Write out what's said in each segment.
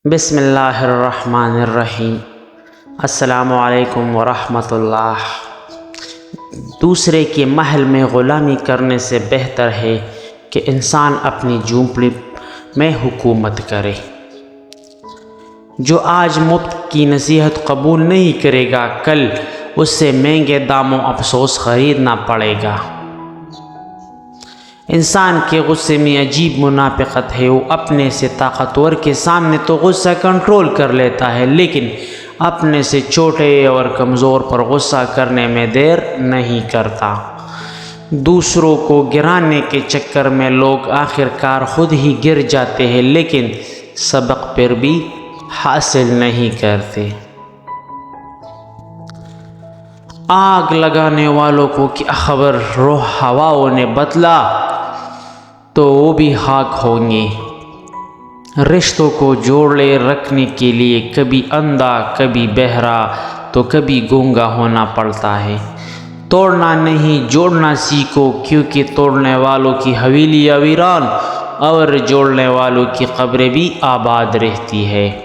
بسم اللہ الرحمن الرحیم۔ السلام علیکم ورحمۃ اللہ۔ دوسرے کے محل میں غلامی کرنے سے بہتر ہے کہ انسان اپنی جھونپڑی میں حکومت کرے۔ جو آج مفت کی نصیحت قبول نہیں کرے گا، کل اس سے مہنگے داموں افسوس خریدنا پڑے گا۔ انسان کے غصے میں عجیب منافقت ہے۔ وہ اپنے سے طاقتور کے سامنے تو غصہ کنٹرول کر لیتا ہے، لیکن اپنے سے چھوٹے اور کمزور پر غصہ کرنے میں دیر نہیں کرتا۔ دوسروں کو گرانے کے چکر میں لوگ آخر کار خود ہی گر جاتے ہیں، لیکن سبق پھر بھی حاصل نہیں کرتے۔ آگ لگانے والوں کو کیا خبر، روح ہواؤں نے بتلا تو وہ بھی خاک ہوں گے۔ رشتوں کو جوڑے رکھنے کے لیے کبھی اندھا، کبھی بہرا، تو کبھی گونگا ہونا پڑتا ہے۔ توڑنا نہیں، جوڑنا سیکھو، کیونکہ توڑنے والوں کی حویلیاں ویران اور جوڑنے والوں کی قبریں بھی آباد رہتی ہے۔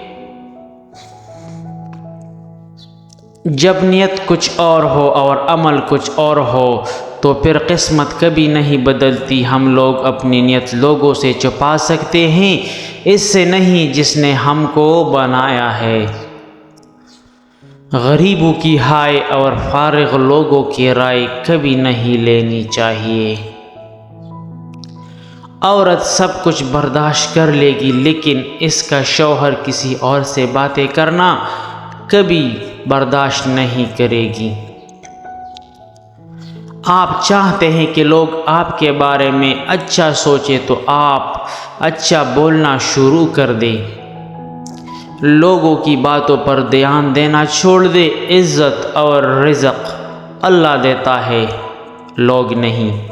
جب نیت کچھ اور ہو اور عمل کچھ اور ہو تو پھر قسمت کبھی نہیں بدلتی۔ ہم لوگ اپنی نیت لوگوں سے چھپا سکتے ہیں، اس سے نہیں جس نے ہم کو بنایا ہے۔ غریبوں کی ہائے اور فارغ لوگوں کی رائے کبھی نہیں لینی چاہیے۔ عورت سب کچھ برداشت کر لے گی، لیکن اس کا شوہر کسی اور سے باتیں کرنا کبھی برداشت نہیں کرے گی۔ آپ چاہتے ہیں کہ لوگ آپ کے بارے میں اچھا سوچیں تو آپ اچھا بولنا شروع کر دیں۔ لوگوں کی باتوں پر دھیان دینا چھوڑ دیں۔ عزت اور رزق اللہ دیتا ہے، لوگ نہیں۔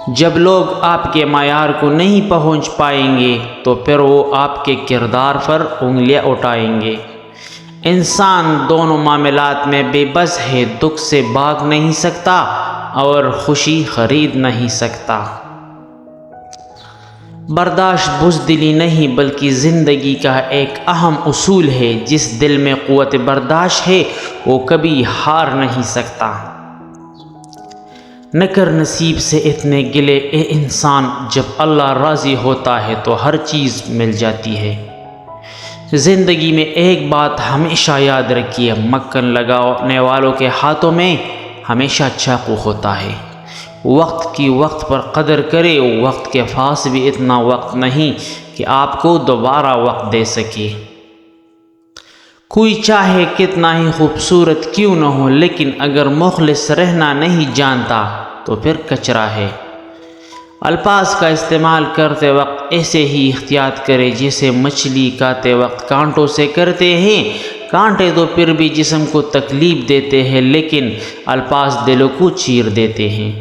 جب لوگ آپ کے معیار کو نہیں پہنچ پائیں گے تو پھر وہ آپ کے کردار پر انگلیاں اٹھائیں گے۔ انسان دونوں معاملات میں بے بس ہے، دکھ سے بھاگ نہیں سکتا اور خوشی خرید نہیں سکتا۔ برداشت بزدلی نہیں بلکہ زندگی کا ایک اہم اصول ہے۔ جس دل میں قوت برداشت ہے وہ کبھی ہار نہیں سکتا۔ نہ کر نصیب سے اتنے گلے اے انسان، جب اللہ راضی ہوتا ہے تو ہر چیز مل جاتی ہے۔ زندگی میں ایک بات ہمیشہ یاد رکھیے، مکھن لگانے والوں کے ہاتھوں میں ہمیشہ چاقو ہوتا ہے۔ وقت کی وقت پر قدر کرے، وقت کے پاس بھی اتنا وقت نہیں کہ آپ کو دوبارہ وقت دے سکے۔ کوئی چاہے کتنا ہی خوبصورت کیوں نہ ہو، لیکن اگر مخلص رہنا نہیں جانتا تو پھر کچرا ہے۔ الفاظ کا استعمال کرتے وقت ایسے ہی احتیاط کرے جیسے مچھلی کھاتے وقت کانٹوں سے کرتے ہیں۔ کانٹے تو پھر بھی جسم کو تکلیف دیتے ہیں، لیکن الفاظ دلوں کو چیر دیتے ہیں۔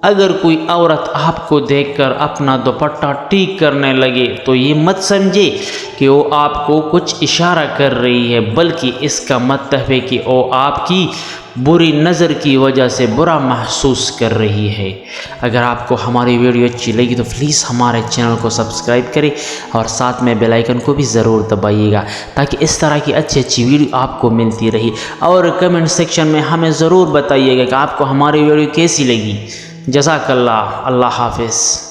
اگر کوئی عورت آپ کو دیکھ کر اپنا دوپٹہ ٹھیک کرنے لگے تو یہ مت سمجھے کہ وہ آپ کو کچھ اشارہ کر رہی ہے، بلکہ اس کا مطلب ہے کہ وہ آپ کی بری نظر کی وجہ سے برا محسوس کر رہی ہے۔ اگر آپ کو ہماری ویڈیو اچھی لگی تو پلیز ہمارے چینل کو سبسکرائب کریں اور ساتھ میں بیل آئیکن کو بھی ضرور دبائیے گا، تاکہ اس طرح کی اچھی ویڈیو آپ کو ملتی رہی۔ اور کمنٹ سیکشن میں ہمیں ضرور بتائیے گا کہ آپ کو ہماری ویڈیو کیسی لگی۔ جزاک اللہ۔ اللہ حافظ۔